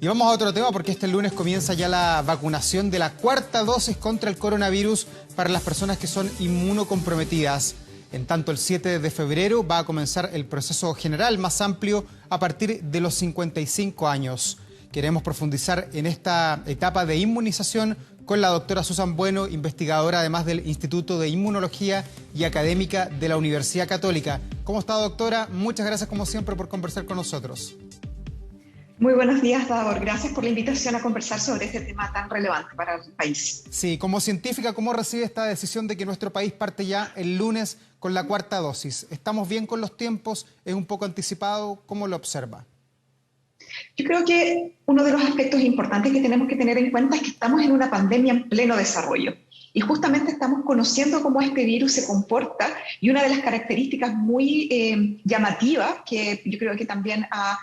Y vamos a otro tema porque este lunes comienza ya la vacunación de la cuarta dosis contra el coronavirus para las personas que son inmunocomprometidas. En tanto, el 7 de febrero va a comenzar el proceso general más amplio a partir de los 55 años. Queremos profundizar en esta etapa de inmunización con la doctora Susan Bueno, investigadora además del Instituto de Inmunología y académica de la Universidad Católica. ¿Cómo está, doctora? Muchas gracias como siempre por conversar con nosotros. Muy buenos días, Davor. Gracias por la invitación a conversar sobre este tema tan relevante para el país. Sí, como científica, ¿cómo recibe esta decisión de que nuestro país parte ya el lunes con la cuarta dosis? ¿Estamos bien con los tiempos? ¿Es un poco anticipado? ¿Cómo lo observa? Yo creo que uno de los aspectos importantes que tenemos que tener en cuenta es que estamos en una pandemia en pleno desarrollo. Y justamente estamos conociendo cómo este virus se comporta, y una de las características muy llamativas que yo creo que también ha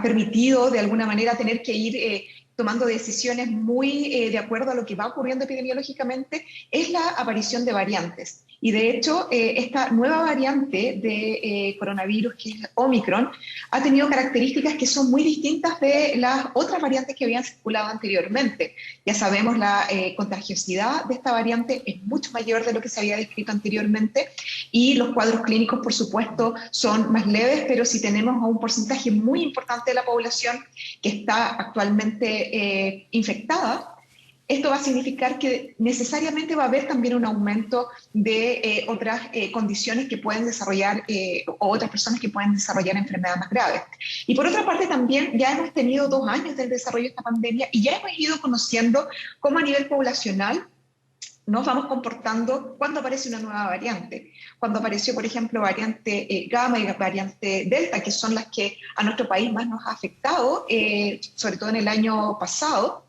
permitido de alguna manera tener que ir tomando decisiones muy de acuerdo a lo que va ocurriendo epidemiológicamente, es la aparición de variantes. Y de hecho, esta nueva variante de coronavirus, que es Omicron, ha tenido características que son muy distintas de las otras variantes que habían circulado anteriormente. Ya sabemos, la contagiosidad de esta variante es mucho mayor de lo que se había descrito anteriormente, y los cuadros clínicos, por supuesto, son más leves, pero si tenemos a un porcentaje muy importante de la población que está actualmente infectada, esto va a significar que necesariamente va a haber también un aumento de otras condiciones que pueden desarrollar o otras personas que pueden desarrollar enfermedades más graves. Y por otra parte también ya hemos tenido 2 años del desarrollo de esta pandemia y ya hemos ido conociendo cómo a nivel poblacional nos vamos comportando cuando aparece una nueva variante. Cuando apareció, por ejemplo, variante Gamma y variante Delta, que son las que a nuestro país más nos ha afectado, sobre todo en el año pasado,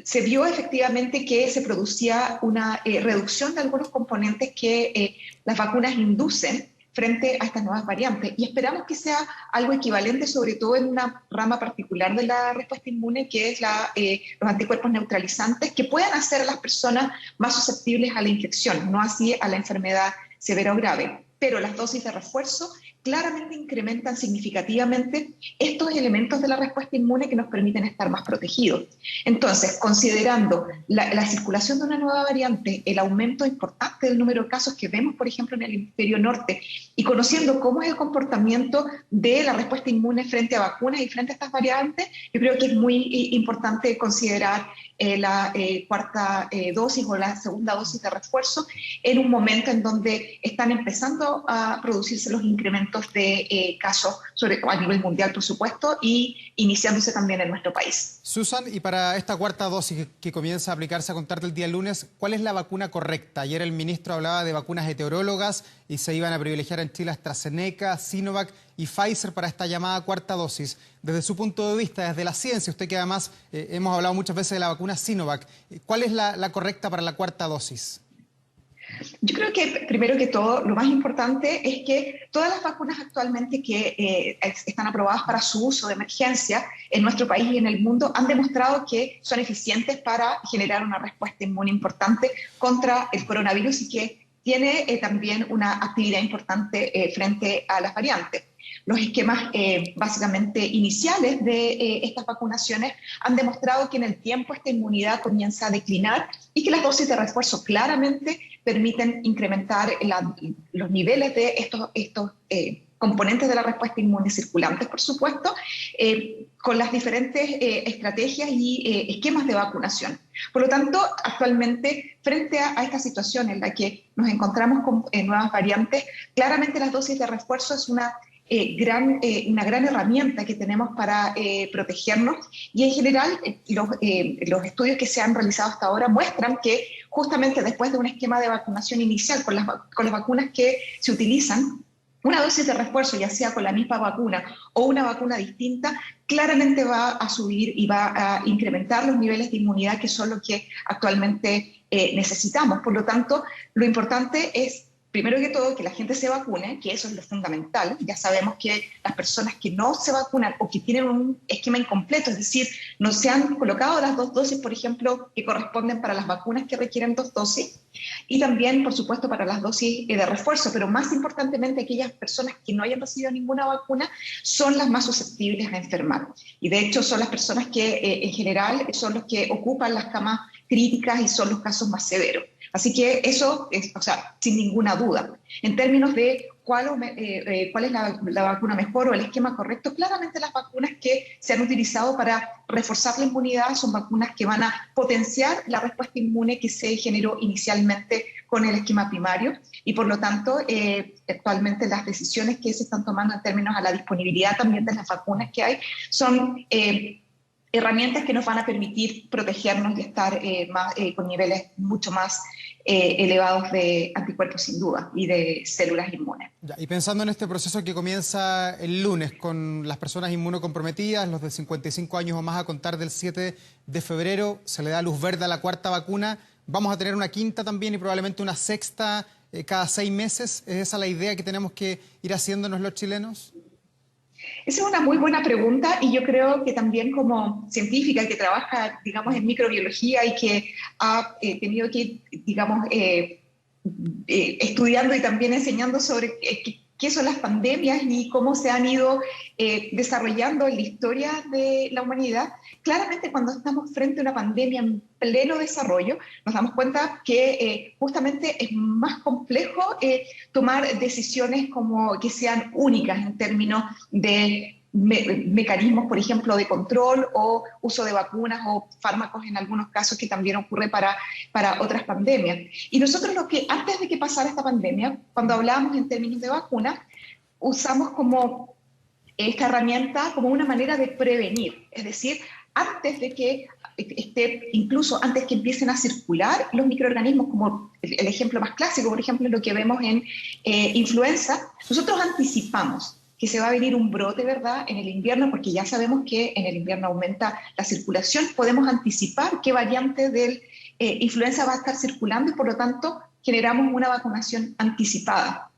se vio efectivamente que se producía una reducción de algunos componentes que las vacunas inducen frente a estas nuevas variantes. Y esperamos que sea algo equivalente, sobre todo en una rama particular de la respuesta inmune, que es los anticuerpos neutralizantes, que puedan hacer a las personas más susceptibles a la infección, no así a la enfermedad severa o grave. Pero las dosis de refuerzo claramente incrementan significativamente estos elementos de la respuesta inmune que nos permiten estar más protegidos. Entonces, considerando la circulación de una nueva variante, el aumento importante del número de casos que vemos, por ejemplo, en el hemisferio norte, y conociendo cómo es el comportamiento de la respuesta inmune frente a vacunas y frente a estas variantes, yo creo que es muy importante considerar la cuarta dosis o la segunda dosis de refuerzo en un momento en donde están empezando a producirse los incrementos de casos, sobre todo a nivel mundial, por supuesto, y iniciándose también en nuestro país. Susan, y para esta cuarta dosis que comienza a aplicarse a contar del día lunes, ¿cuál es la vacuna correcta? Ayer el ministro hablaba de vacunas heterólogas y se iban a privilegiar en Chile AstraZeneca, Sinovac y Pfizer para esta llamada cuarta dosis. Desde su punto de vista, desde la ciencia, usted que además hemos hablado muchas veces de la vacuna Sinovac, ¿cuál es la correcta para la cuarta dosis? Yo creo que, primero que todo, lo más importante es que todas las vacunas actualmente que están aprobadas para su uso de emergencia en nuestro país y en el mundo han demostrado que son eficientes para generar una respuesta inmune importante contra el coronavirus y que tiene también una actividad importante frente a las variantes. Los esquemas básicamente iniciales de estas vacunaciones han demostrado que en el tiempo esta inmunidad comienza a declinar y que las dosis de refuerzo claramente permiten incrementar los niveles de estos componentes de la respuesta inmune circulantes, por supuesto, con las diferentes estrategias y esquemas de vacunación. Por lo tanto, actualmente, frente a esta situación en la que nos encontramos con nuevas variantes, claramente las dosis de refuerzo es una gran herramienta que tenemos para protegernos, y en general los estudios que se han realizado hasta ahora muestran que justamente después de un esquema de vacunación inicial con las vacunas que se utilizan, una dosis de refuerzo, ya sea con la misma vacuna o una vacuna distinta, claramente va a subir y va a incrementar los niveles de inmunidad, que son los que actualmente necesitamos. Por lo tanto, lo importante es primero que todo, que la gente se vacune, que eso es lo fundamental. Ya sabemos que las personas que no se vacunan o que tienen un esquema incompleto, es decir, no se han colocado las 2 dosis, por ejemplo, que corresponden para las vacunas que requieren 2 dosis, y también, por supuesto, para las dosis de refuerzo, pero más importantemente, aquellas personas que no hayan recibido ninguna vacuna son las más susceptibles a enfermar. Y de hecho son las personas que en general son los que ocupan las camas críticas y son los casos más severos. Así que eso es, o sea, sin ninguna duda. En términos de cuál es la vacuna mejor o el esquema correcto, claramente las vacunas que se han utilizado para reforzar la inmunidad son vacunas que van a potenciar la respuesta inmune que se generó inicialmente con el esquema primario, y por lo tanto actualmente las decisiones que se están tomando en términos a la disponibilidad también de las vacunas que hay son herramientas que nos van a permitir protegernos y estar con niveles mucho más elevados de anticuerpos sin duda y de células inmunes. Ya, y pensando en este proceso que comienza el lunes con las personas inmunocomprometidas, los de 55 años o más a contar del 7 de febrero, se le da luz verde a la 4ª vacuna, vamos a tener una 5ª también y probablemente una 6ª cada 6 meses. ¿Es esa la idea que tenemos que ir haciéndonos los chilenos? Esa es una muy buena pregunta, y yo creo que también como científica que trabaja, digamos, en microbiología y que ha tenido que ir, digamos, estudiando y también enseñando sobre qué son las pandemias y cómo se han ido desarrollando en la historia de la humanidad, claramente cuando estamos frente a una pandemia en pleno desarrollo, nos damos cuenta que justamente es más complejo tomar decisiones como que sean únicas en términos de mecanismos, por ejemplo, de control o uso de vacunas o fármacos en algunos casos, que también ocurre para otras pandemias. Y nosotros antes de que pasara esta pandemia, cuando hablábamos en términos de vacunas, usamos como esta herramienta como una manera de prevenir, es decir, antes de que incluso antes que empiecen a circular los microorganismos, como el ejemplo más clásico, por ejemplo, lo que vemos en influenza, nosotros anticipamos que se va a venir un brote, ¿verdad?, en el invierno, porque ya sabemos que en el invierno aumenta la circulación. Podemos anticipar qué variante del influenza va a estar circulando y, por lo tanto, generamos una vacunación anticipada.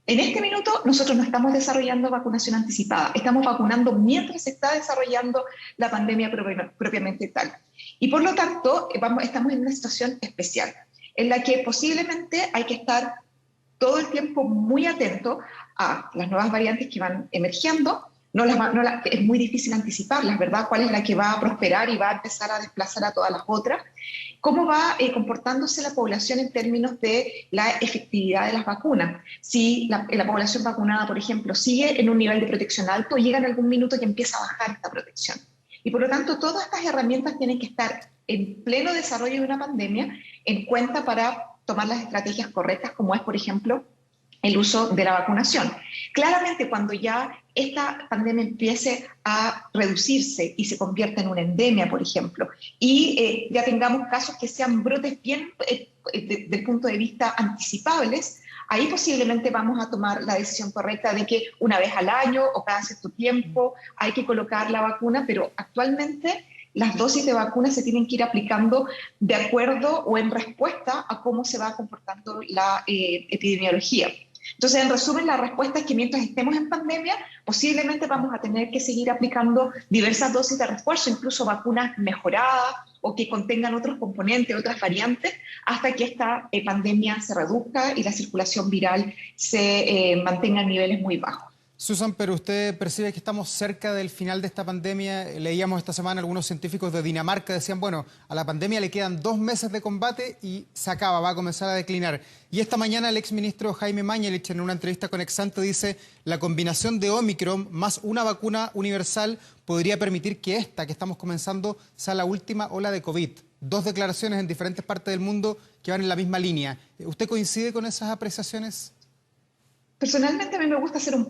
En este minuto, nosotros no estamos desarrollando vacunación anticipada, estamos vacunando mientras se está desarrollando la pandemia propiamente tal. Y, por lo tanto, estamos en una situación especial, en la que posiblemente hay que estar todo el tiempo muy atento a las nuevas variantes que van emergiendo. Es muy difícil anticiparlas, ¿verdad? ¿Cuál es la que va a prosperar y va a empezar a desplazar a todas las otras? ¿Cómo va comportándose la población en términos de la efectividad de las vacunas? Si la población vacunada, por ejemplo, sigue en un nivel de protección alto, llega en algún minuto y empieza a bajar esta protección. Y por lo tanto, todas estas herramientas tienen que estar en pleno desarrollo de una pandemia en cuenta para tomar las estrategias correctas, como es, por ejemplo, el uso de la vacunación. Claramente, cuando ya esta pandemia empiece a reducirse y se convierta en una endemia, por ejemplo, y ya tengamos casos que sean brotes bien desde el punto de vista anticipables, ahí posiblemente vamos a tomar la decisión correcta de que una vez al año o cada cierto tiempo hay que colocar la vacuna, pero actualmente las dosis de vacuna se tienen que ir aplicando de acuerdo o en respuesta a cómo se va comportando la epidemiología. Entonces, en resumen, la respuesta es que mientras estemos en pandemia, posiblemente vamos a tener que seguir aplicando diversas dosis de refuerzo, incluso vacunas mejoradas o que contengan otros componentes, otras variantes, hasta que esta pandemia se reduzca y la circulación viral se mantenga en niveles muy bajos. Susan, pero usted percibe que estamos cerca del final de esta pandemia. Leíamos esta semana algunos científicos de Dinamarca decían, bueno, a la pandemia le quedan 2 meses de combate y se acaba, va a comenzar a declinar. Y esta mañana el exministro Jaime Mañalich en una entrevista con Exante dice, la combinación de Omicron más una vacuna universal podría permitir que esta que estamos comenzando sea la última ola de COVID. 2 declaraciones en diferentes partes del mundo que van en la misma línea. ¿Usted coincide con esas apreciaciones? Personalmente a mí me gusta ser un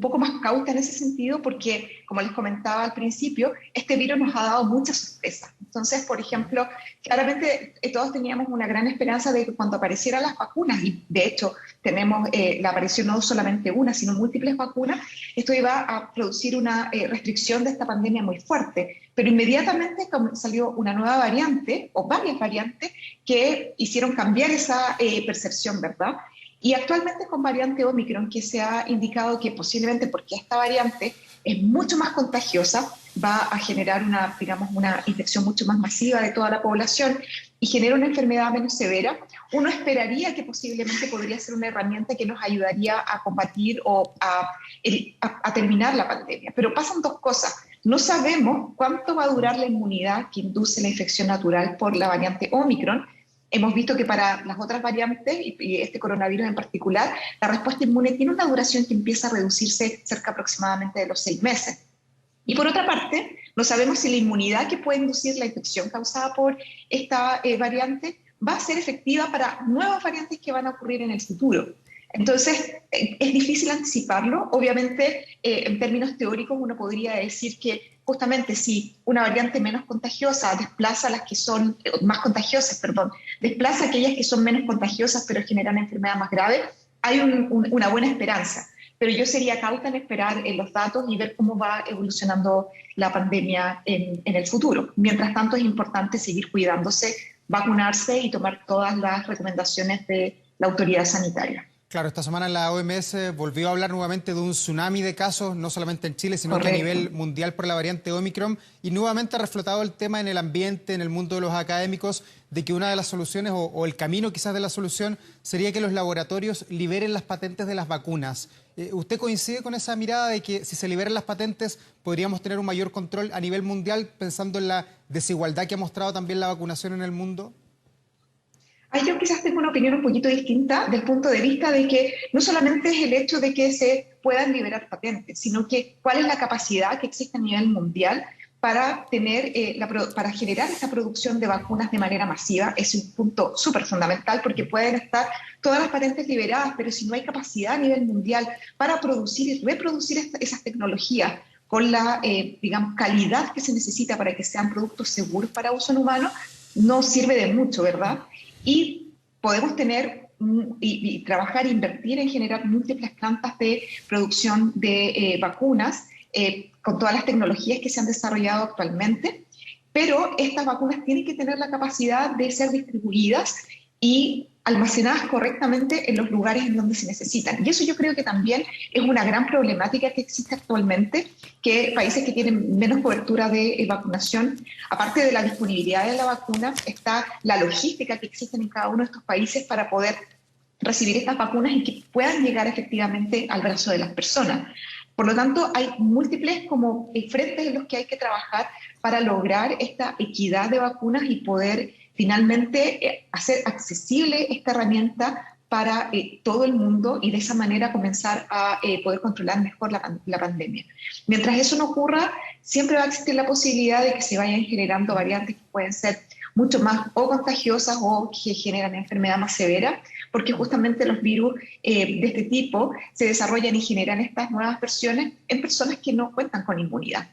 poco más cauta en ese sentido porque, como les comentaba al principio, este virus nos ha dado muchas sorpresas. Entonces, por ejemplo, claramente todos teníamos una gran esperanza de que cuando aparecieran las vacunas, y de hecho tenemos la aparición no solamente una, sino múltiples vacunas, esto iba a producir una restricción de esta pandemia muy fuerte. Pero inmediatamente salió una nueva variante, o varias variantes, que hicieron cambiar esa percepción, ¿verdad? Y actualmente con variante Omicron, que se ha indicado que posiblemente porque esta variante es mucho más contagiosa, va a generar una, digamos, una infección mucho más masiva de toda la población y genera una enfermedad menos severa, uno esperaría que posiblemente podría ser una herramienta que nos ayudaría a combatir o a terminar la pandemia. Pero pasan dos cosas. No sabemos cuánto va a durar la inmunidad que induce la infección natural por la variante Omicron. Hemos visto que para las otras variantes, y este coronavirus en particular, la respuesta inmune tiene una duración que empieza a reducirse cerca aproximadamente de los 6 meses. Y por otra parte, no sabemos si la inmunidad que puede inducir la infección causada por esta variante va a ser efectiva para nuevas variantes que van a ocurrir en el futuro. Entonces, es difícil anticiparlo. Obviamente, en términos teóricos, uno podría decir que justamente si una variante menos contagiosa desplaza a las que son más contagiosas, perdón, desplaza a aquellas que son menos contagiosas pero generan enfermedad más grave, hay una buena esperanza. Pero yo sería cauta en esperar los datos y ver cómo va evolucionando la pandemia en el futuro. Mientras tanto, es importante seguir cuidándose, vacunarse y tomar todas las recomendaciones de la autoridad sanitaria. Claro, esta semana la OMS volvió a hablar nuevamente de un tsunami de casos, no solamente en Chile, sino que a nivel mundial por la variante Omicron, y nuevamente ha reflotado el tema en el ambiente, en el mundo de los académicos, de que una de las soluciones, o el camino quizás de la solución, sería que los laboratorios liberen las patentes de las vacunas. ¿Usted coincide con esa mirada de que si se liberan las patentes podríamos tener un mayor control a nivel mundial, pensando en la desigualdad que ha mostrado también la vacunación en el mundo? Yo quizás tengo una opinión un poquito distinta del punto de vista de que no solamente es el hecho de que se puedan liberar patentes, sino que cuál es la capacidad que existe a nivel mundial para tener, para generar esa producción de vacunas de manera masiva. Es un punto súper fundamental porque pueden estar todas las patentes liberadas, pero si no hay capacidad a nivel mundial para producir y reproducir esas tecnologías con la, digamos, calidad que se necesita para que sean productos seguros para uso en humano, no sirve de mucho, ¿verdad? Y podemos tener y trabajar e invertir en generar múltiples plantas de producción de vacunas con todas las tecnologías que se han desarrollado actualmente, pero estas vacunas tienen que tener la capacidad de ser distribuidas y almacenadas correctamente en los lugares en donde se necesitan. Y eso yo creo que también es una gran problemática que existe actualmente, que países que tienen menos cobertura de vacunación, aparte de la disponibilidad de la vacuna, está la logística que existe en cada uno de estos países para poder recibir estas vacunas y que puedan llegar efectivamente al brazo de las personas. Por lo tanto, hay múltiples como frentes en los que hay que trabajar para lograr esta equidad de vacunas y poder finalmente hacer accesible esta herramienta para todo el mundo y de esa manera comenzar a poder controlar mejor la pandemia. Mientras eso no ocurra, siempre va a existir la posibilidad de que se vayan generando variantes que pueden ser mucho más o contagiosas o que generan enfermedad más severa, porque justamente los virus de este tipo se desarrollan y generan estas nuevas versiones en personas que no cuentan con inmunidad.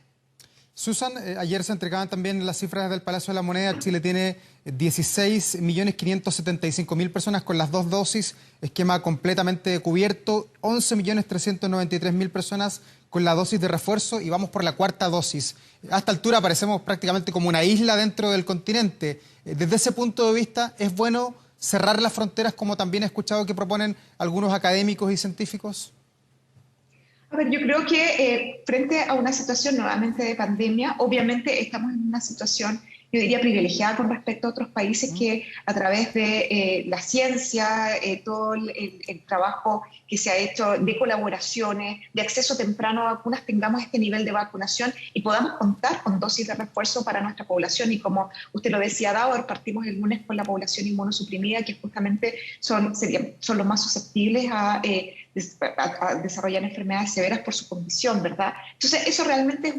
Susan, ayer se entregaban también las cifras del Palacio de la Moneda. Chile tiene 16.575.000 personas con las 2 dosis, esquema completamente cubierto, 11.393.000 personas con la dosis de refuerzo y vamos por la 4ª dosis. A esta altura parecemos prácticamente como una isla dentro del continente. Desde ese punto de vista, ¿es bueno cerrar las fronteras como también he escuchado que proponen algunos académicos y científicos? A ver, yo creo que frente a una situación nuevamente de pandemia, obviamente estamos en una situación, yo diría, privilegiada con respecto a otros países que a través de la ciencia, todo el trabajo que se ha hecho de colaboraciones, de acceso temprano a vacunas, tengamos este nivel de vacunación y podamos contar con dosis de refuerzo para nuestra población. Y como usted lo decía, Daur, partimos el lunes con la población inmunosuprimida, que justamente son los más susceptibles a desarrollar enfermedades severas por su condición, ¿verdad? Entonces, eso realmente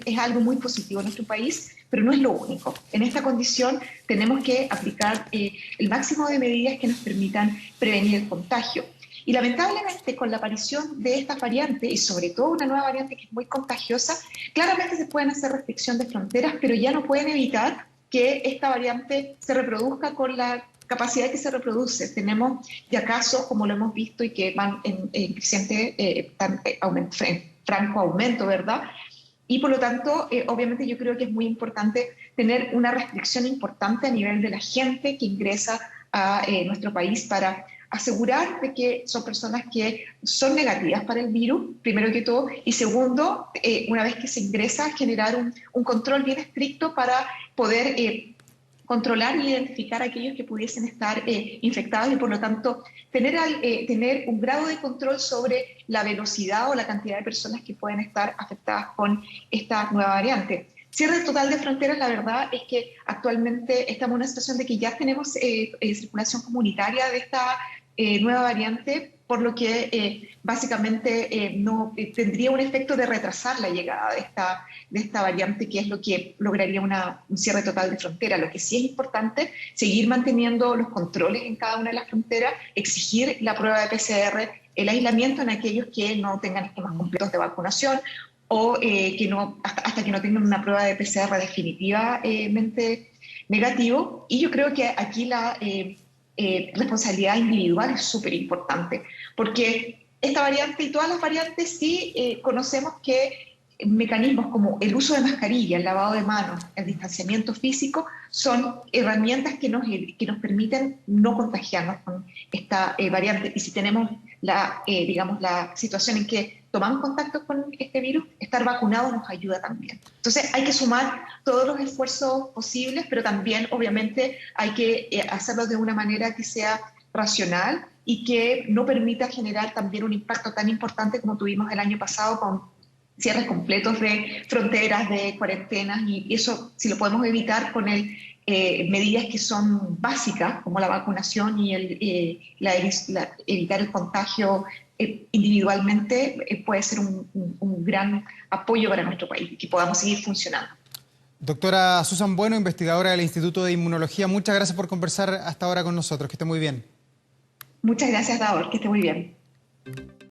es algo muy positivo en nuestro país, pero no es lo único. En esta condición tenemos que aplicar el máximo de medidas que nos permitan prevenir el contagio. Y lamentablemente con la aparición de estas variantes, y sobre todo una nueva variante que es muy contagiosa, claramente se pueden hacer restricción de fronteras, pero ya no pueden evitar que esta variante se reproduzca con la capacidad que se reproduce. Tenemos ya casos, como lo hemos visto, y que van en creciente, en franco aumento, ¿verdad? Y por lo tanto, obviamente yo creo que es muy importante tener una restricción importante a nivel de la gente que ingresa a nuestro país para asegurar de que son personas que son negativas para el virus, primero que todo, y segundo, una vez que se ingresa, generar un control bien estricto para poder controlar y identificar a aquellos que pudiesen estar infectados y por lo tanto tener un grado de control sobre la velocidad o la cantidad de personas que pueden estar afectadas con esta nueva variante. Cierre total de fronteras, la verdad es que actualmente estamos en una situación de que ya tenemos circulación comunitaria de esta nueva variante, por lo que básicamente no tendría un efecto de retrasar la llegada de esta variante, que es lo que lograría un cierre total de frontera. Lo que sí es importante, seguir manteniendo los controles en cada una de las fronteras, exigir la prueba de PCR, el aislamiento en aquellos que no tengan esquemas completos de vacunación o que hasta que no tengan una prueba de PCR definitivamente negativo. Y yo creo que aquí la responsabilidad individual es súper importante, porque esta variante y todas las variantes sí conocemos que mecanismos como el uso de mascarilla, el lavado de manos, el distanciamiento físico son herramientas que nos permiten no contagiarnos con esta variante. Y si tenemos la situación en que tomamos contacto con este virus, estar vacunados nos ayuda también. Entonces hay que sumar todos los esfuerzos posibles, pero también obviamente hay que hacerlo de una manera que sea racional y que no permita generar también un impacto tan importante como tuvimos el año pasado con cierres completos de fronteras, de cuarentenas, y eso si lo podemos evitar con medidas que son básicas, como la vacunación y evitar el contagio individualmente, puede ser un gran apoyo para nuestro país y que podamos seguir funcionando. Doctora Susan Bueno, investigadora del Instituto de Inmunología, muchas gracias por conversar hasta ahora con nosotros. Que esté muy bien. Muchas gracias, Davor. Que esté muy bien.